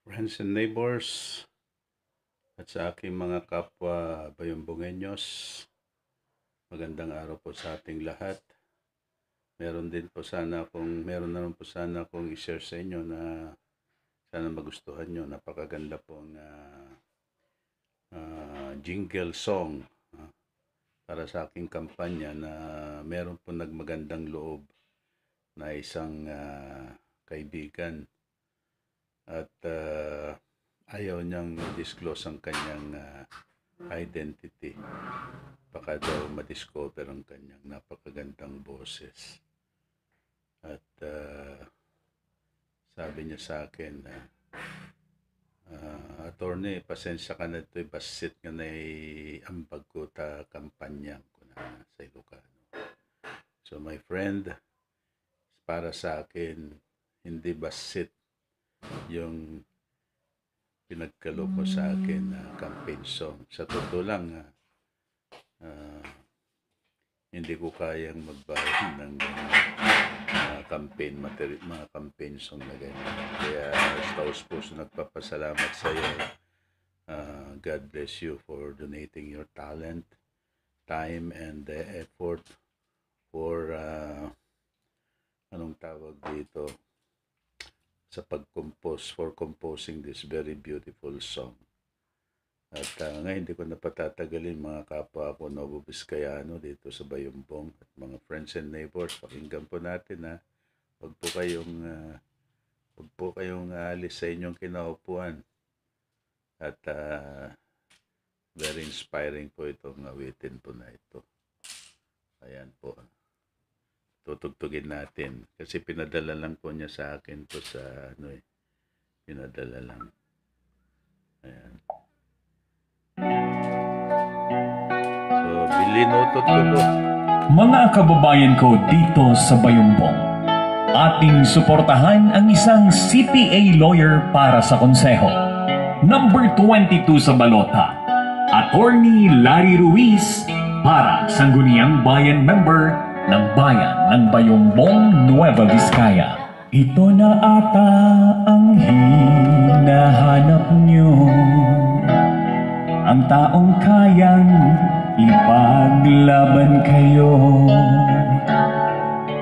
friends and neighbors, at sa aking mga kapwa Bayumbongenyos, magandang araw po sa ating lahat. Meron naman po sana akong i-share sa inyo na sana magustuhan nyo. Napakaganda pong jingle song para sa aking kampanya na meron po nagmagandang loob na isang kaibigan at ayaw niyang disclose ang kanyang identity. Baka daw madiscover ang kanyang napakagandang boses. At sabi niya sa akin na attorney, pasensya ka na ito'y basit nga na ambag ko ta kampanya ko na sa Ilocano. So my friend, para sa akin, hindi basit yung pinagkalo mo sa akin na campaign song. Sa totoo lang, hindi ko kayang magbayad ng mga campaign song na ganyan. Kaya taos-puso nagpapasalamat sa iyo. God bless you for donating your talent, time, and effort for anong tawag dito, sa for composing this very beautiful song. At ngayon hindi ko napatatagalin mga kapwa ko Novo Vizcayano dito sa Bayumbong at mga friends and neighbors, pakinggan po natin na huwag po kayong alis sa inyong kinaupuan. At very inspiring po itong awitin po na ito. Ayan po. Tutugtugin natin kasi pinadala lang po niya sa akin to sa pinadala lang. Ayan. So bilinutot ko po. Mga kababayan ko dito sa Bayumbong, ating suportahan ang isang CPA lawyer para sa konseho. Number 22 sa balota, Attorney Larry Ruiz para Sangguniang Bayan member ng Bayan ng Bayumbong, Nueva Vizcaya. Ito na ata ang hinahanap nyo, ang taong kayang ipaglaban kayo,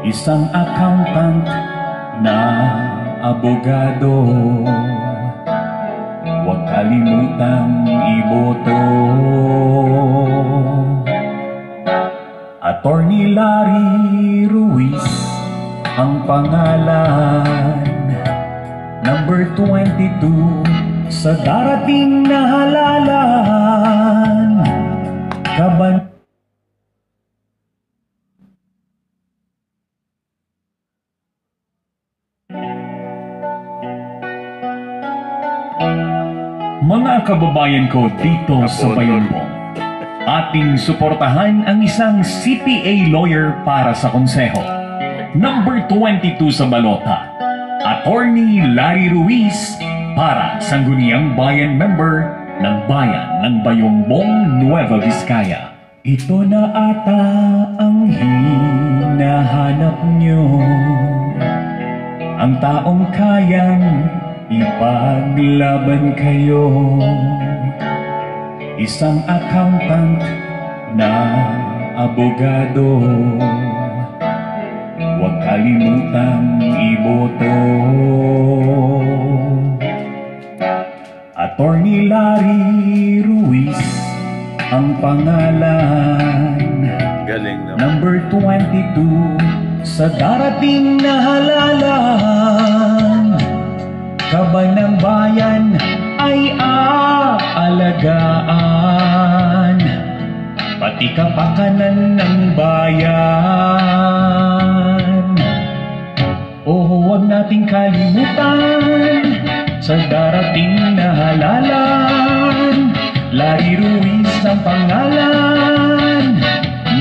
isang accountant na abogado, huwag kalimutang iboto. Attorney Larry Ruiz ang pangalan, number 22 sa darating na halalan. Mga kababayan ko dito sa Bayumbong, ating suportahan ang isang CPA lawyer para sa konseho. Number 22 sa balota, Attorney Larry Ruiz para Sangguniang Bayan member ng Bayan ng Bayumbong, Nueva Vizcaya. Ito na ata ang hinahanap nyo, ang taong kayang ipaglaban kayo, isang accountant na abogado, huwag kalimutang iboto. Attorney Larry Ruiz ang pangalan, Galing naman. number 22 sa darating na halalan. Kaban ng bayan ay aalagaan, pati kapakanan ng bayan. O huwag nating kalimutan sa darating na halalan. Larry Ruiz ang pangalan,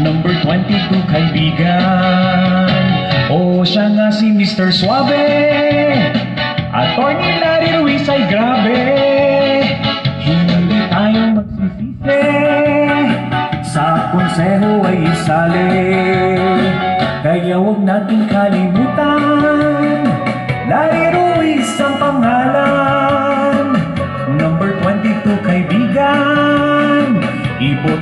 number 22 kaibigan. O siya nga si Mr. Suave, Attorney Larry Ruiz ay grabe. Hindi tayo magsisisi, sa konseho ay isali. Kaya huwag nating kalimutan, Larry Ruiz ang pangalan.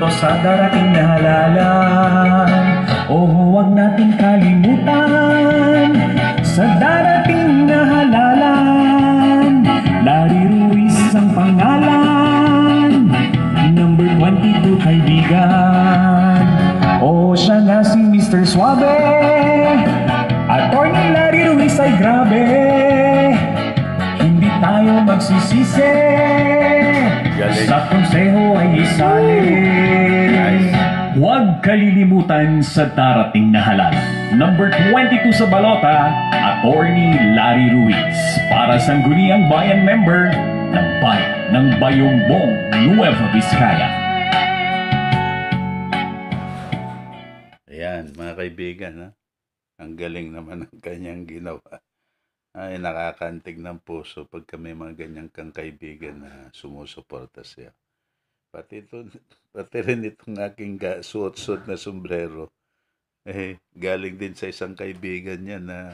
dito sa darating na halalan. O huwag nating kalimutan sa darating na halalan. Larry Ruiz ang pangalan, number 22 kaibigan. O siya nga si Mr. Suave, Attorney Larry Ruiz ay grabe. Hindi tayo magsisisi, Galing. sa konseho ay isali. Huwag kalilimutan sa darating na halal. Number 22 sa balota, Attorney Larry Ruiz. Para Sangguniang Bayan member ng Bayan ng Bayumbong, Nueva Vizcaya. Ayan, mga kaibigan, ha? Ang galing naman ng kanyang ginawa. Ay, nakakantig ng puso pagka may mga ganyang kang kaibigan na sumusuporta siya. Pati rin itong aking suot-suot na sombrero. Galing din sa isang kaibigan niya na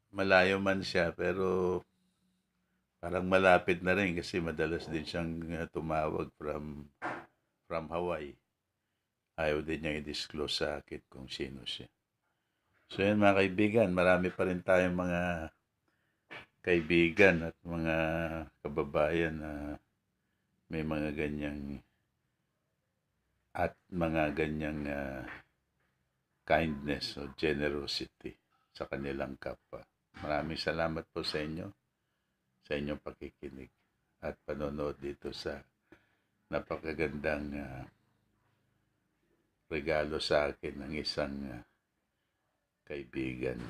malayo man siya, pero parang malapit na rin kasi madalas din siyang tumawag from Hawaii. Ayaw din niya i-disclose sa akin kung sino siya. So yan mga kaibigan, marami pa rin tayong mga kaibigan at mga kababayan na may mga ganyang kindness o generosity sa kanilang kapwa. Maraming salamat po sa inyo, sa inyong pakikinig at panonood dito sa napakagandang regalo sa akin ng isang kaibigan.